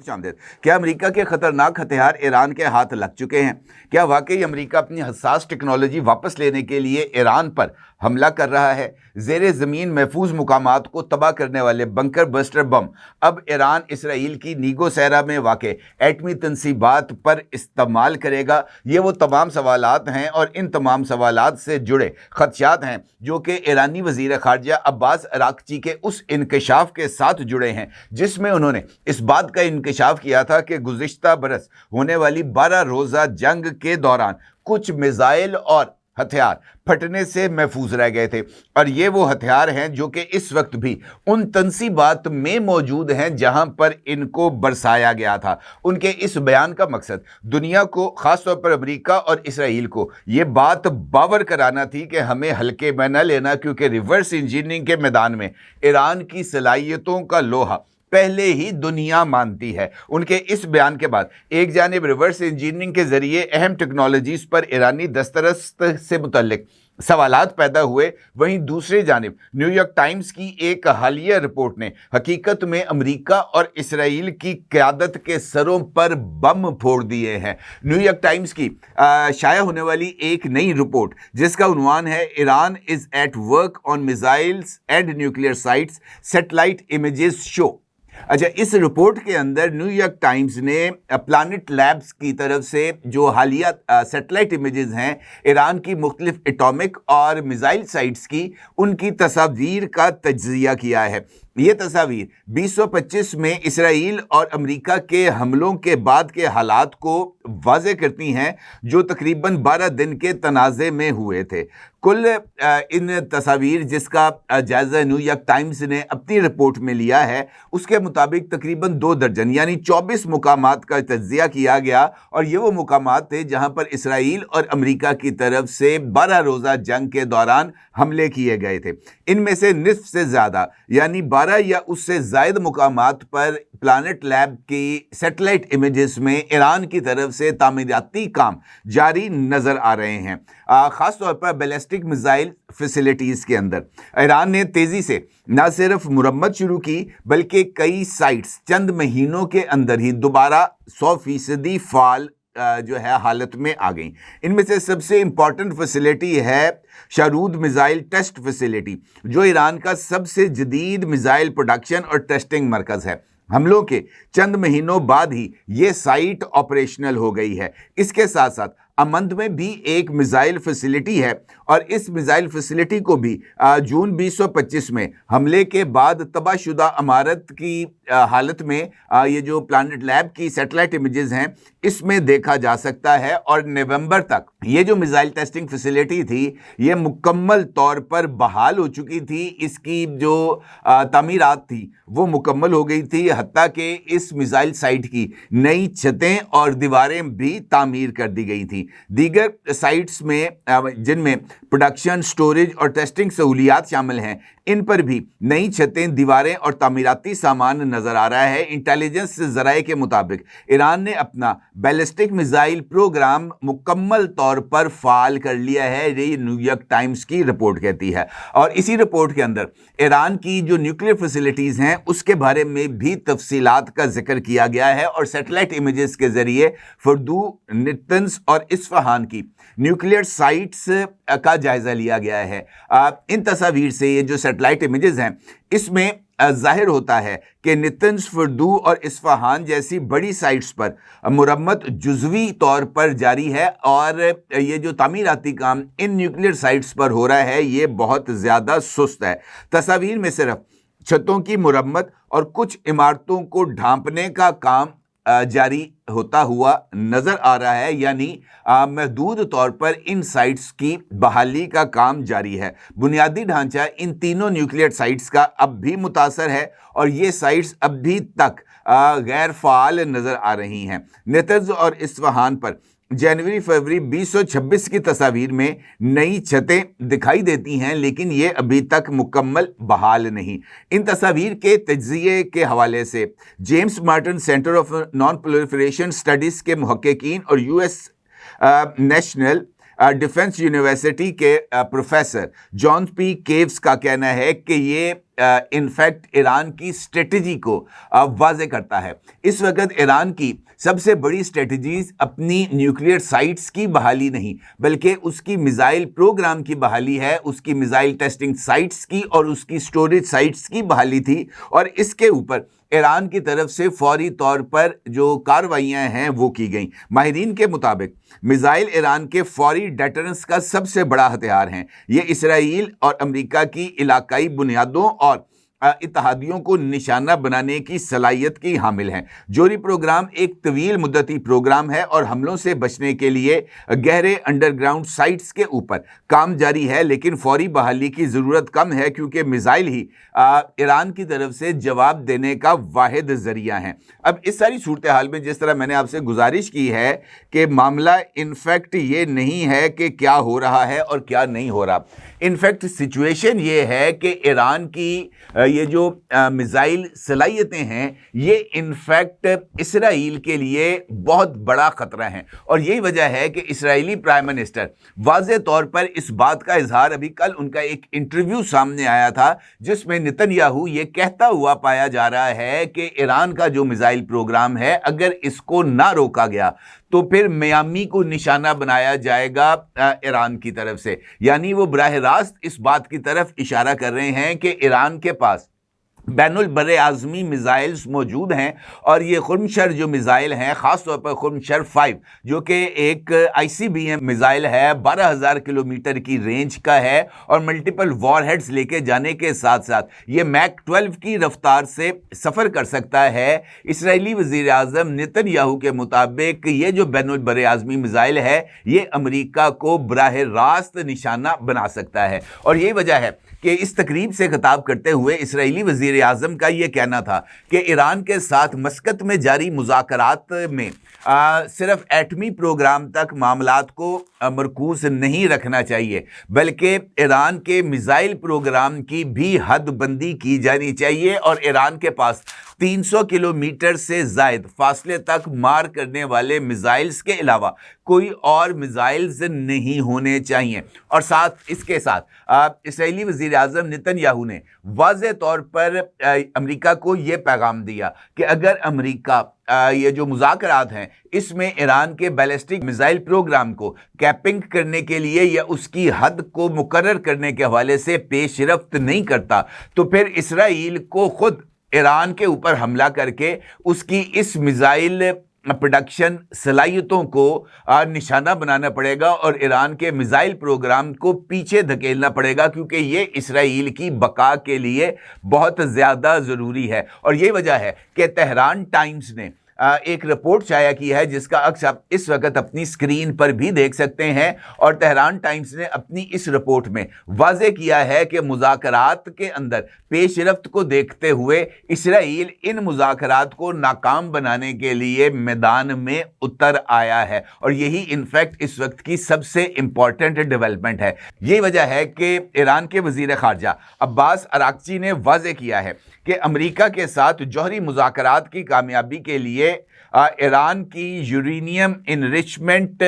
खुश आमदेद। क्या अमेरिका के खतरनाक हथियार ईरान के हाथ लग चुके हैं? क्या वाकई अमेरिका अपनी हसास टेक्नोलॉजी वापस लेने के लिए ईरान पर हमला कर रहा है? ज़ेरे ज़मीन महफूज मुकामात को तबाह करने वाले बंकर बस्टर बम अब ईरान इसराइल की नीगो सहरा में वाक़े एटमी तनसीबात पर इस्तेमाल करेगा? ये वो तमाम सवालात हैं और इन तमाम सवालात से जुड़े खदशात हैं जो कि ईरानी वज़ीर ख़ारजा अब्बास अराक़ची के उस इंकशाफ के साथ जुड़े हैं जिसमें उन्होंने इस बात का इंकशाफ किया था कि गुज़िश्ता बरस होने वाली 12 रोज़ा जंग के दौरान कुछ मिसाइल और हथियार फटने से महफूज रह गए थे, और ये वो हथियार हैं जो कि इस वक्त भी उन तनसीबात में मौजूद हैं जहां पर इनको बरसाया गया था। उनके इस बयान का मकसद दुनिया को, ख़ास तौर पर अमेरिका और इसराइल को, ये बात बावर कराना थी कि हमें हल्के में न लेना, क्योंकि रिवर्स इंजीनियरिंग के मैदान में ईरान की सलाहियतों का लोहा पहले ही दुनिया मानती है। उनके इस बयान के बाद एक जानिब रिवर्स इंजीनियरिंग के जरिए अहम टेक्नोलॉजीज़ पर ईरानी दस्तरस्त से मुतल्लिक सवालात पैदा हुए, वहीं दूसरी जानिब न्यूयॉर्क टाइम्स की एक हालिया रिपोर्ट ने हकीकत में अमेरिका और इसराइल की क़यादत के सरों पर बम फोड़ दिए हैं। न्यूयॉर्क टाइम्स की शाया होने वाली एक नई रिपोर्ट जिसका उन्वान है Iran is at work on missiles and nuclear sites, satellite images show. अच्छा, इस रिपोर्ट के अंदर न्यूयॉर्क टाइम्स ने प्लानिट लैब्स की तरफ से जो हालिया सैटेलाइट इमेजेस हैं ईरान की मुख्तलिफ एटॉमिक और मिसाइल साइट्स की, उनकी तस्वीर का तज्ज़िया किया है। ये तस्वीर 2025 में इसराइल और अमेरिका के हमलों के बाद के हालात को वाज़े करती हैं जो तकरीबन 12 दिन के तनाज़े में हुए थे। कुल इन तस्वीर जिसका जायज़ा न्यूयॉर्क टाइम्स ने अपनी रिपोर्ट में लिया है, उसके मुताबिक तकरीबन 2 दर्जन यानी 24 मुकामात का तज्ज़िया किया गया, और ये वो मुकामात थे जहां पर इसराइल और अमेरिका की तरफ से 12 रोज़ा जंग के दौरान हमले किए गए थे। इनमें से निस्फ से ज़्यादा यानी 12 या उससे ज़ायद मुकामात पर प्लानिट लैब की सैटेलाइट इमेजेस में ईरान की तरफ से तामीराती काम जारी नज़र आ रहे हैं। ख़ास तौर पर बैलिस्टिक मिसाइल फैसिलिटीज़ के अंदर ईरान ने तेज़ी से न सिर्फ मुरम्मत शुरू की बल्कि कई साइट्स चंद महीनों के अंदर ही दोबारा 100% फ़ाल जो है हालत में आ गई। इनमें से सबसे इम्पॉर्टेंट फैसिलिटी है शारूद मिसाइल टेस्ट फैसिलिटी, जो ईरान का सबसे जदीद मिसाइल प्रोडक्शन और टेस्टिंग मरकज़ है। हमलों के चंद महीनों बाद ही ये साइट ऑपरेशनल हो गई है। इसके साथ साथ अमंद में भी एक मिसाइल फैसिलिटी है, और इस मिसाइल फैसिलिटी को भी जून 2025 में हमले के बाद तबाहशुदा इमारत की हालत में ये जो प्लानिट लैब की सैटेलाइट इमेजेस हैं इसमें देखा जा सकता है। और नवंबर तक ये जो मिसाइल टेस्टिंग फैसिलिटी थी ये मुकम्मल तौर पर बहाल हो चुकी थी। इसकी जो तामीरात थी वो मुकम्मल हो गई थी, हत्ता कि इस मिसाइल साइट की नई छतें और दीवारें भी तामीर कर दी गई थी। दीगर साइट्स में जिनमें प्रोडक्शन, स्टोरेज और टेस्टिंग सहूलियात शामिल हैं, इन पर भी नई छतें, दीवारें और तामीराती सामान नज़र आ रहा है। इंटेलिजेंस ज़राए के मुताबिक ईरान ने अपना बैलिस्टिक मिसाइल प्रोग्राम मुकम्मल तौर पर फ़ाल कर लिया है, ये न्यूयॉर्क टाइम्स की रिपोर्ट कहती है। और इसी रिपोर्ट के अंदर ईरान की जो न्यूक्लियर फैसिलिटीज़ हैं उसके बारे में भी तफसीलात का जिक्र किया गया है, और सैटेलाइट इमेजेस के ज़रिए फर्दू, नितंस और इस्फहान की न्यूक्लियर साइट्स का जायज़ा लिया गया है। इन तस्वीर से ये जो सैटेलाइट इमेजेस हैं इसमें ज़ाहिर होता है कि नितंस, फर्दू और इस्फहान जैसी बड़ी साइट्स पर मुरम्मत जुज़वी तौर पर जारी है, और ये जो तामीराती काम इन न्यूक्लियर साइट्स पर हो रहा है ये बहुत ज़्यादा सुस्त है। तस्वीर में सिर्फ छतों की मुरम्मत और कुछ इमारतों को ढांपने का काम जारी होता हुआ नज़र आ रहा है, यानी महदूद तौर पर इन साइट्स की बहाली का काम जारी है। बुनियादी ढांचा इन तीनों न्यूक्लियर साइट्स का अब भी मुतासर है, और ये साइट्स अभी तक गैर फ़ाल नज़र आ रही हैं। नेतन्ज़ और इस्फहान पर जनवरी-फरवरी 2026 की तस्वीर में नई छतें दिखाई देती हैं, लेकिन ये अभी तक मुकम्मल बहाल नहीं। इन तस्वीर के तज्ज़िये के हवाले से James Martin centre of non proliferation studies के मुहक्किकीन और US नेशनल डिफेंस यूनिवर्सिटी के प्रोफेसर जॉन पी केव्स का कहना है कि ये इनफैक्ट ईरान की स्ट्रेटजी को वाज़ेह करता है। इस वक्त ईरान की सबसे बड़ी स्ट्रेटजीज अपनी न्यूक्लियर साइट्स की बहाली नहीं बल्कि उसकी मिसाइल प्रोग्राम की बहाली है, उसकी मिसाइल टेस्टिंग साइट्स की और उसकी स्टोरेज साइट्स की बहाली थी। और इसके ऊपर ईरान की तरफ से फौरी तौर पर जो कार्रवाइयाँ हैं वो की गई। माहिरीन के मुताबिक मिसाइल ईरान के फौरी डेटरेंस का सबसे बड़ा हथियार हैं। ये इसराइल और अमेरिका की इलाकाई बुनियादों और इत्तेहादियों को निशाना बनाने की सलाहियत की हामिल हैं। जोहरी प्रोग्राम एक तवील मुद्दती प्रोग्राम है और हमलों से बचने के लिए गहरे अंडरग्राउंड साइट्स के ऊपर काम जारी है, लेकिन फौरी बहाली की ज़रूरत कम है क्योंकि मिसाइल ही ईरान की तरफ से जवाब देने का वाहिद ज़रिया है। अब इस सारी सूरत हाल में जिस तरह मैंने आपसे गुजारिश की है कि मामला इनफैक्ट ये नहीं है कि क्या हो रहा है और क्या नहीं हो रहा। इनफैक्ट सिचुएशन ये है कि ईरान की ये जो मिसाइल सलाहियतें हैं ये इनफैक्ट इसराइल के लिए बहुत बड़ा खतरा है। और यही वजह है कि इसराइली प्राइम मिनिस्टर वाज़ेह तौर पर इस बात का इजहार, अभी कल उनका एक इंटरव्यू सामने आया था जिसमें नेतन्याहू ये कहता हुआ पाया जा रहा है कि ईरान का जो मिसाइल प्रोग्राम है अगर इसको ना रोका गया तो फिर मियामी को निशाना बनाया जाएगा ईरान की तरफ से। यानी वो बराह रास्त इस बात की तरफ इशारा कर रहे हैं कि ईरान के पास बैनुल बर्रे आज़मी मिसाइल्स मौजूद हैं और ये खुर्मशर जो मिसाइल हैं, ख़ास तौर पर खुर्मशर 5 जो कि एक ICBM मिसाइल है, 12,000 किलोमीटर की रेंज का है और मल्टीपल वॉरहेड्स लेके जाने के साथ साथ ये मैक 12 की रफ्तार से सफ़र कर सकता है। इसराइली वज़ीर आज़म नेतन्याहू के मुताबिक ये जो बैनुल बर्रे आज़मी मिसाइल है ये अमेरिका को बराह रास्त निशाना बना सकता है। और यही वजह है कि इस तकरीब से खिताब करते हुए इसराइली वज़ीर आज़म का ये कहना था कि ईरान के साथ मस्कत में जारी मुज़ाकरात में सिर्फ एटमी प्रोग्राम तक मामलात को मरकूज़ नहीं रखना चाहिए बल्कि ईरान के मिसाइल प्रोग्राम की भी हद बंदी की जानी चाहिए और ईरान के पास 300 किलोमीटर से ज़ायद फासले तक मार करने वाले मिसाइल्स के अलावा कोई और मिसाइल्स नहीं होने चाहिए। और साथ इसके साथ इसराइली वज़ीर आज़म नेतन्याहू ने वाज़ेह तौर पर अमेरिका को ये पैगाम दिया कि अगर अमेरिका ये जो मुज़ाकरात हैं इसमें ईरान के बैलिस्टिक मिसाइल प्रोग्राम को कैपिंग करने के लिए या उसकी हद को मुकर्रर करने के हवाले से पेशरफ्त नहीं करता तो फिर इसराइल को खुद ईरान के ऊपर हमला करके उसकी इस मिसाइल प्रोडक्शन सलाहियतों को निशाना बनाना पड़ेगा और ईरान के मिसाइल प्रोग्राम को पीछे धकेलना पड़ेगा क्योंकि ये इसराइल की बका के लिए बहुत ज़्यादा ज़रूरी है। और ये वजह है कि तेहरान टाइम्स ने एक रिपोर्ट शाया की है जिसका अक्स आप इस वक्त अपनी स्क्रीन पर भी देख सकते हैं। और तेहरान टाइम्स ने अपनी इस रिपोर्ट में वाज़ेह किया है कि मुज़ाकरात के अंदर पेशरफ्त को देखते हुए इसराइल इन मुज़ाकरात को नाकाम बनाने के लिए मैदान में उतर आया है और यही इनफैक्ट इस वक्त की सबसे इम्पॉर्टेंट डेवलपमेंट है। ये वजह है कि ईरान के वज़ीर ख़ारजा अब्बास अराक्ची ने वाज़ेह किया है कि अमेरिका के साथ जौहरी मुज़ाकरात की कामयाबी के लिए ईरान की यूरेनियम इनरिचमेंट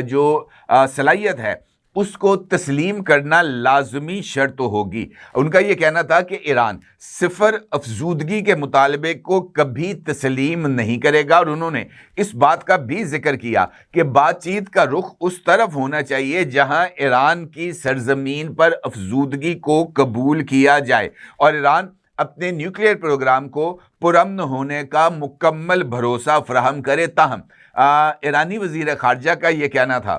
जो सलाहियत है उसको तस्लीम करना लाजमी शर्त होगी। उनका ये कहना था कि ईरान सिफर अफजूदगी के मुतालबे को कभी तस्लीम नहीं करेगा और उन्होंने इस बात का भी जिक्र किया कि बातचीत का रुख उस तरफ होना चाहिए जहां ईरान की सरजमीन पर अफजूदगी को कबूल किया जाए और ईरान अपने न्यूक्लियर प्रोग्राम को पुरअमन होने का मुकम्मल भरोसा फराहम करे। ताहम ईरानी वज़ीर ख़ारजा का ये कहना था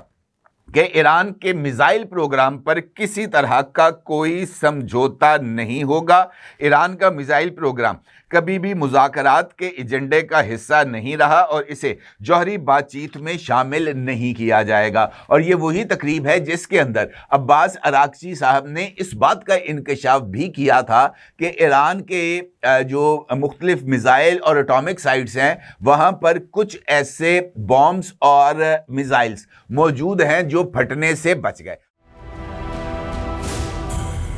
कि ईरान के मिसाइल प्रोग्राम पर किसी तरह का कोई समझौता नहीं होगा। ईरान का मिसाइल प्रोग्राम कभी भी मुज़ाकरात के एजेंडे का हिस्सा नहीं रहा और इसे जौहरी बातचीत में शामिल नहीं किया जाएगा। और ये वही तकरीब है जिसके अंदर अब्बास अराक्ची साहब ने इस बात का इंकशाफ भी किया था कि ईरान के जो मुख्तलिफ मिसाइल और एटॉमिक साइट्स हैं वहाँ पर कुछ ऐसे बॉम्ब्स और मिसाइल्स मौजूद हैं जो फटने से बच गए।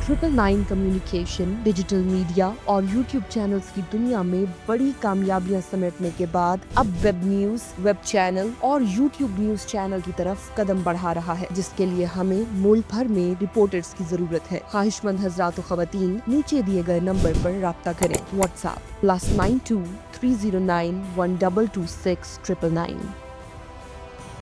999 کمیونیکیشن، ڈیجیٹل میڈیا اور یوٹیوب چینلز کی دنیا میں بڑی کامیابیاں سمیٹنے کے بعد اب ویب نیوز، ویب چینل اور یوٹیوب نیوز چینل کی طرف قدم بڑھا رہا ہے، جس کے لیے ہمیں ملک بھر میں رپورٹرز کی ضرورت ہے۔ خواہش مند حضرات و خواتین نیچے دیے گئے نمبر پر رابطہ کریں۔ What's app +92 309 1226 999۔